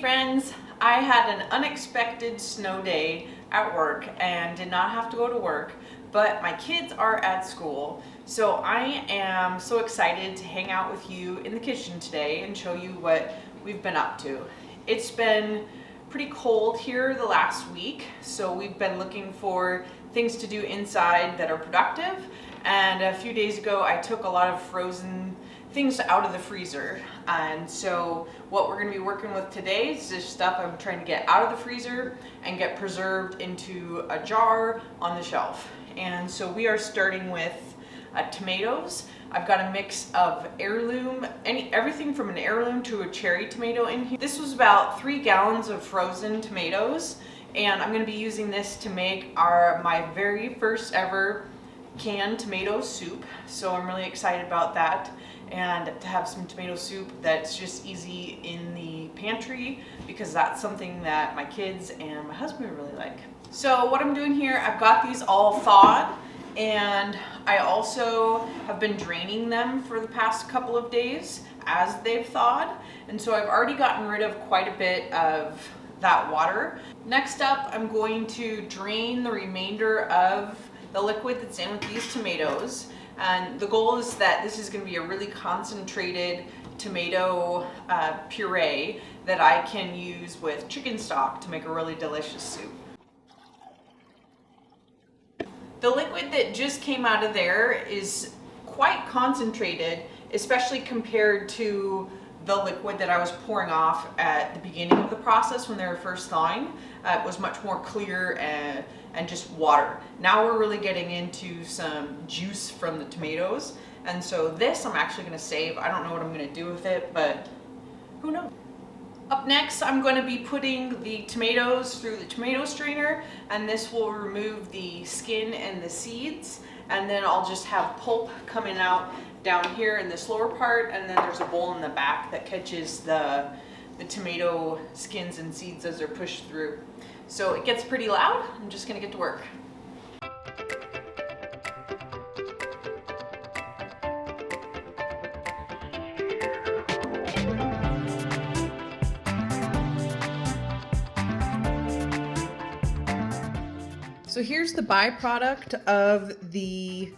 friends, I had an unexpected snow day at work and did not have to go to work, but my kids are at school. So I am so excited to hang out with you in the kitchen today and show you what we've been up to. It's been pretty cold here the last week, so we've been looking for things to do inside that are productive. And a few days ago, I took a lot of frozen things out of the freezer. And so what we're gonna be working with today is this stuff I'm trying to get out of the freezer and get preserved into a jar on the shelf. And so we are starting with tomatoes. I've got a mix of heirloom, everything from an heirloom to a cherry tomato in here. This was about 3 gallons of frozen tomatoes, and I'm gonna be using this to make my very first ever canned tomato soup. So I'm really excited about that, and to have some tomato soup that's just easy in the pantry, because that's something that my kids and my husband really like. So what I'm doing here, I've got these all thawed, and I also have been draining them for the past couple of days as they've thawed. And so I've already gotten rid of quite a bit of that water. Next up, I'm going to drain the remainder of the liquid that's in with these tomatoes. And the goal is that this is going to be a really concentrated tomato puree that I can use with chicken stock to make a really delicious soup. The liquid that just came out of there is quite concentrated, especially compared to the liquid that I was pouring off at the beginning of the process when they were first thawing. It was much more clear and just water. Now we're really getting into some juice from the tomatoes. And so this I'm actually gonna save. I don't know what I'm gonna do with it, but who knows? Up next, I'm going to be putting the tomatoes through the tomato strainer, and this will remove the skin and the seeds. And then I'll just have pulp coming out down here in this lower part, and then there's a bowl in the back that catches the tomato skins and seeds as they're pushed through. So it gets pretty loud. I'm just going to get to work. So here's the byproduct of the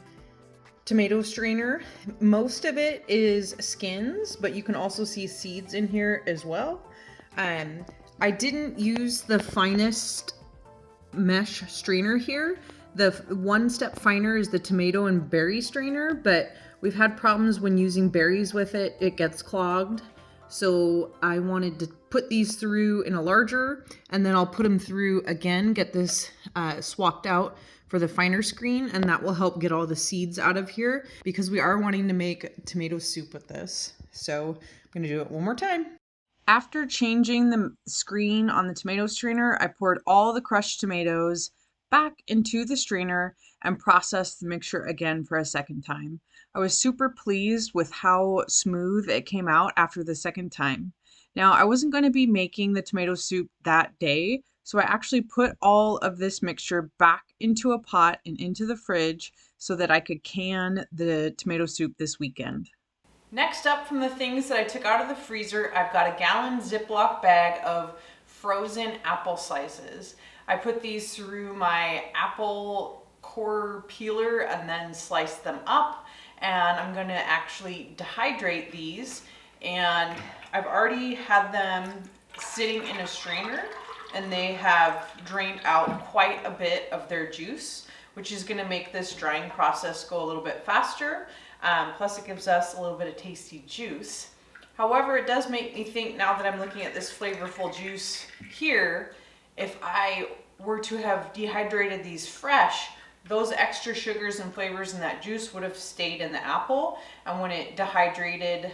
tomato strainer. Most of it is skins, but you can also see seeds in here as well. I didn't use the finest mesh strainer here. The one step finer is the tomato and berry strainer, but we've had problems when using berries with it. It gets clogged. So I wanted to put these through in a larger, and then I'll put them through again, get this swapped out for the finer screen, and that will help get all the seeds out of here, because we are wanting to make tomato soup with this. So I'm gonna do it one more time. After changing the screen on the tomato strainer, I poured all the crushed tomatoes back into the strainer and processed the mixture again for a second time. I was super pleased with how smooth it came out after the second time. Now, I wasn't going to be making the tomato soup that day, so I actually put all of this mixture back into a pot and into the fridge so that I could can the tomato soup this weekend. Next up, from the things that I took out of the freezer, I've got a gallon Ziploc bag of frozen apple slices. I put these through my apple core peeler and then sliced them up. And I'm gonna actually dehydrate these. And I've already had them sitting in a strainer, and they have drained out quite a bit of their juice, which is gonna make this drying process go a little bit faster. Plus it gives us a little bit of tasty juice. However, it does make me think, now that I'm looking at this flavorful juice here, if I were to have dehydrated these fresh, those extra sugars and flavors in that juice would have stayed in the apple, and when it dehydrated,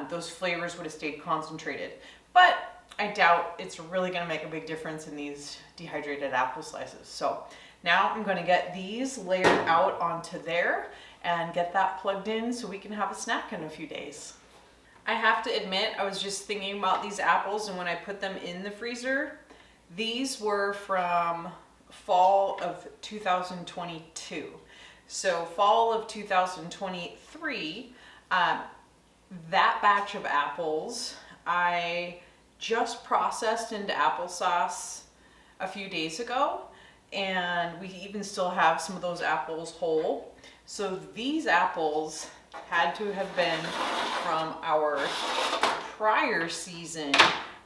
those flavors would have stayed concentrated. But I doubt it's really going to make a big difference in these dehydrated apple slices. So now I'm going to get these layered out onto there and get that plugged in so we can have a snack in a few days. I have to admit, I was just thinking about these apples, and when I put them in the freezer, these were from fall of 2022. So fall of 2023, that batch of apples, I just processed into applesauce a few days ago, and we even still have some of those apples whole. So these apples had to have been from our prior season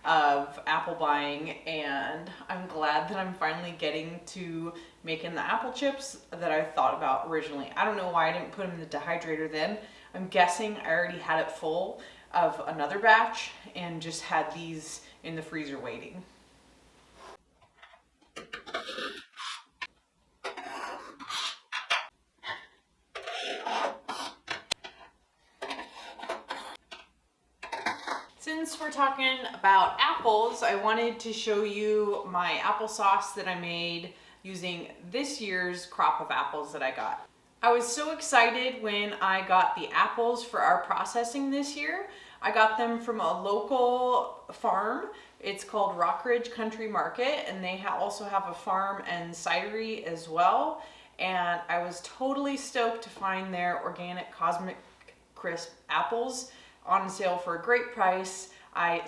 of apple buying, and I'm glad that I'm finally getting to making the apple chips that I thought about originally. I don't know why I didn't put them in the dehydrator then. I'm guessing I already had it full of another batch and just had these in the freezer waiting. Since we're talking about apples, I wanted to show you my applesauce that I made using this year's crop of apples that I got. I was so excited when I got the apples for our processing this year. I got them from a local farm. It's called Rockridge Country Market, and they also have a farm and cidery as well. And I was totally stoked to find their organic Cosmic Crisp apples on sale for a great price. I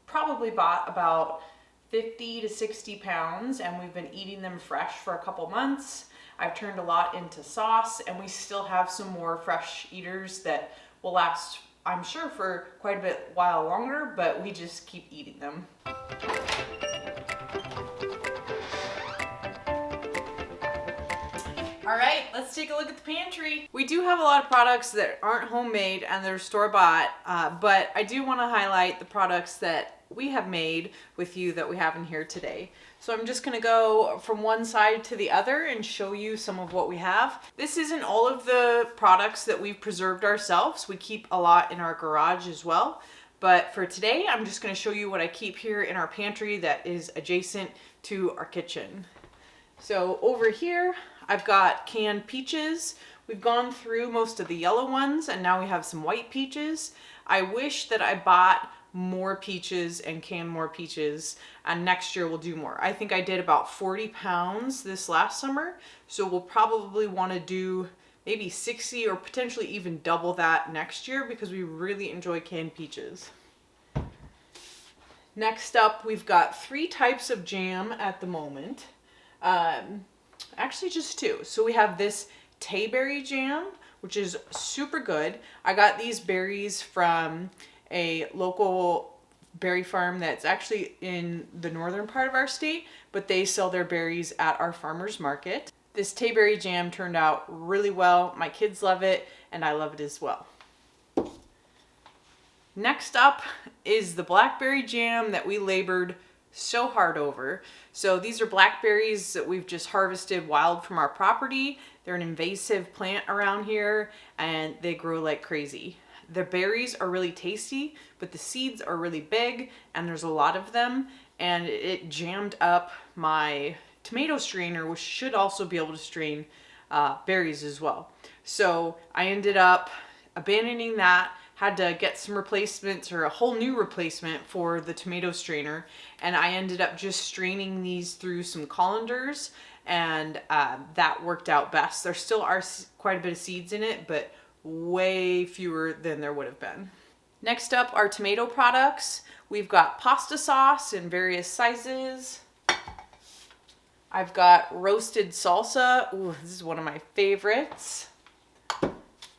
probably bought about 50 to 60 pounds, and we've been eating them fresh for a couple months. I've turned a lot into sauce, and we still have some more fresh eaters that will last, I'm sure, for quite a bit while longer, but we just keep eating them. All right, let's take a look at the pantry. We do have a lot of products that aren't homemade and they're store-bought, but I do want to highlight the products that we have made with you that we have in here today. So I'm just going to go from one side to the other and show you some of what we have. This isn't all of the products that we've preserved ourselves. We keep a lot in our garage as well. But for today, I'm just going to show you what I keep here in our pantry that is adjacent to our kitchen. So over here, I've got canned peaches. We've gone through most of the yellow ones, and now we have some white peaches. I wish that I bought more peaches and canned more peaches, and next year we'll do more. I think I did about 40 pounds this last summer, so we'll probably want to do maybe 60 or potentially even double that next year because we really enjoy canned peaches. Next up, we've got 3 types of jam at the moment. Actually just 2. So we have this Tayberry jam, which is super good. I got these berries from a local berry farm that's actually in the northern part of our state, but they sell their berries at our farmer's market. This Tayberry jam turned out really well. My kids love it, and I love it as well. Next up is the blackberry jam that we labored so hard over. So these are blackberries that we've just harvested wild from our property. They're an invasive plant around here, and they grow like crazy. The berries are really tasty, but the seeds are really big, and there's a lot of them, and it jammed up my tomato strainer, which should also be able to strain berries as well. So I ended up abandoning that, had to get some replacements or a whole new replacement for the tomato strainer, and I ended up just straining these through some colanders, and that worked out best. There still are quite a bit of seeds in it, but way fewer than there would have been. Next up are tomato products. We've got pasta sauce in various sizes. I've got roasted salsa. Ooh, this is one of my favorites.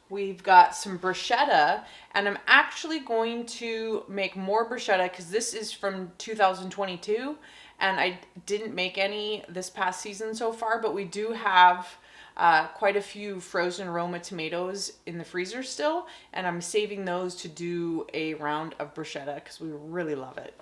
We've got some bruschetta, and I'm actually going to make more bruschetta because this is from 2022, and I didn't make any this past season so far, but we do have quite a few frozen Roma tomatoes in the freezer still, and I'm saving those to do a round of bruschetta because we really love it.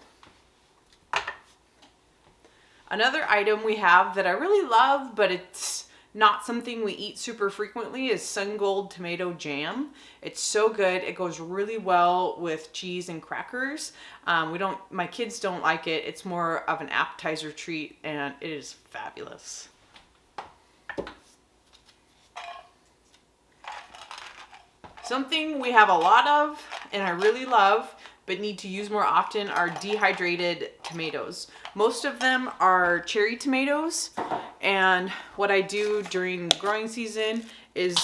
Another item we have that I really love, but it's not something we eat super frequently, is Sun Gold tomato jam. It's so good. It goes really well with cheese and crackers. My kids don't like it. It's more of an appetizer treat, and it is fabulous. Something we have a lot of, and I really love, but need to use more often, are dehydrated tomatoes. Most of them are cherry tomatoes, and what I do during the growing season is,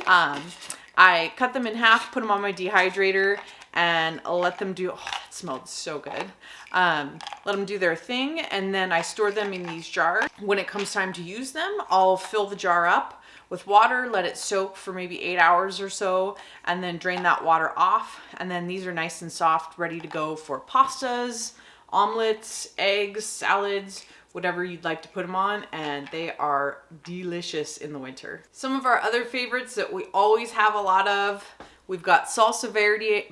I cut them in half, put them on my dehydrator, and let them do, oh, that smelled so good. Let them do their thing, and then I store them in these jars. When it comes time to use them, I'll fill the jar up with water, let it soak for maybe 8 hours or so, and then drain that water off. And then these are nice and soft, ready to go for pastas, omelets, eggs, salads, whatever you'd like to put them on, and they are delicious in the winter. Some of our other favorites that we always have a lot of, we've got salsa verde.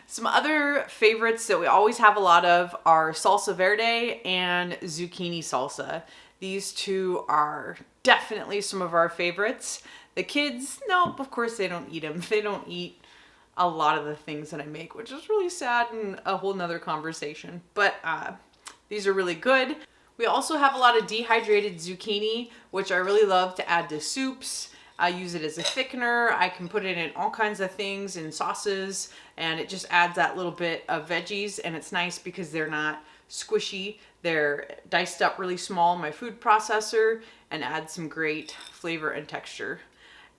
Some other favorites that we always have a lot of are salsa verde and zucchini salsa. These two are definitely some of our favorites. The kids, nope, of course they don't eat them. They don't eat a lot of the things that I make, which is really sad and a whole nother conversation. But these are really good. We also have a lot of dehydrated zucchini, which I really love to add to soups. I use it as a thickener. I can put it in all kinds of things, in sauces, and it just adds that little bit of veggies, and it's nice because they're not squishy. They're diced up really small in my food processor and add some great flavor and texture.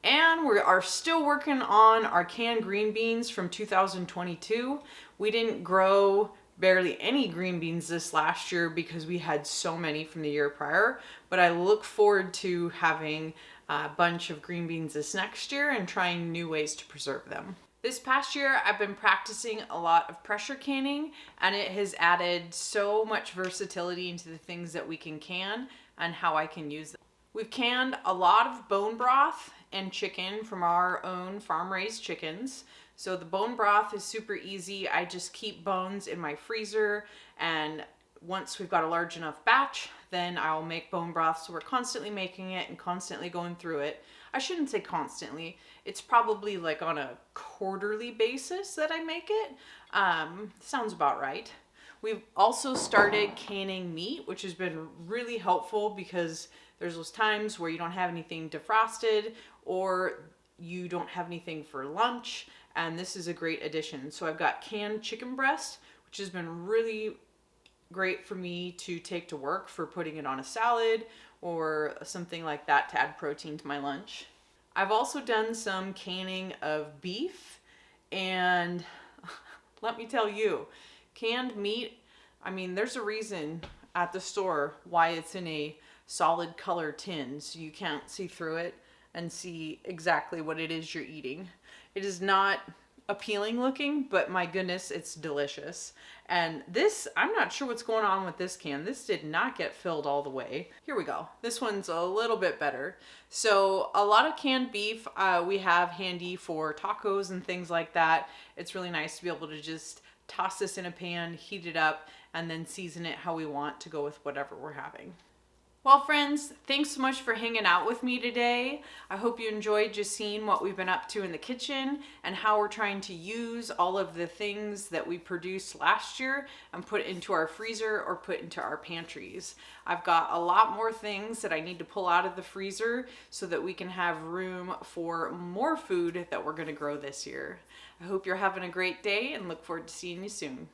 And we are still working on our canned green beans from 2022. We didn't grow barely any green beans this last year because we had so many from the year prior, but I look forward to having a bunch of green beans this next year and trying new ways to preserve them. This past year, I've been practicing a lot of pressure canning, and it has added so much versatility into the things that we can and how I can use them. We've canned a lot of bone broth and chicken from our own farm-raised chickens. So the bone broth is super easy. I just keep bones in my freezer, and once we've got a large enough batch, then I'll make bone broth. So we're constantly making it and constantly going through it. I shouldn't say constantly. It's probably like on a quarterly basis that I make it. Sounds about right. We've also started canning meat, which has been really helpful because there's those times where you don't have anything defrosted or you don't have anything for lunch, and this is a great addition. So I've got canned chicken breast, which has been really great for me to take to work for putting it on a salad or something like that to add protein to my lunch. I've also done some canning of beef, and let me tell you, canned meat, I mean, there's a reason at the store why it's in a solid color tin, so you can't see through it and see exactly what it is you're eating. It is not appealing looking, but my goodness, it's delicious. And this, I'm not sure what's going on with this can. This did not get filled all the way. Here we go. This one's a little bit better. So a lot of canned beef we have handy for tacos and things like that. It's really nice to be able to just toss this in a pan, heat it up, and then season it how we want to go with whatever we're having. Well, friends, thanks so much for hanging out with me today. I hope you enjoyed just seeing what we've been up to in the kitchen and how we're trying to use all of the things that we produced last year and put into our freezer or put into our pantries. I've got a lot more things that I need to pull out of the freezer so that we can have room for more food that we're going to grow this year. I hope you're having a great day and look forward to seeing you soon.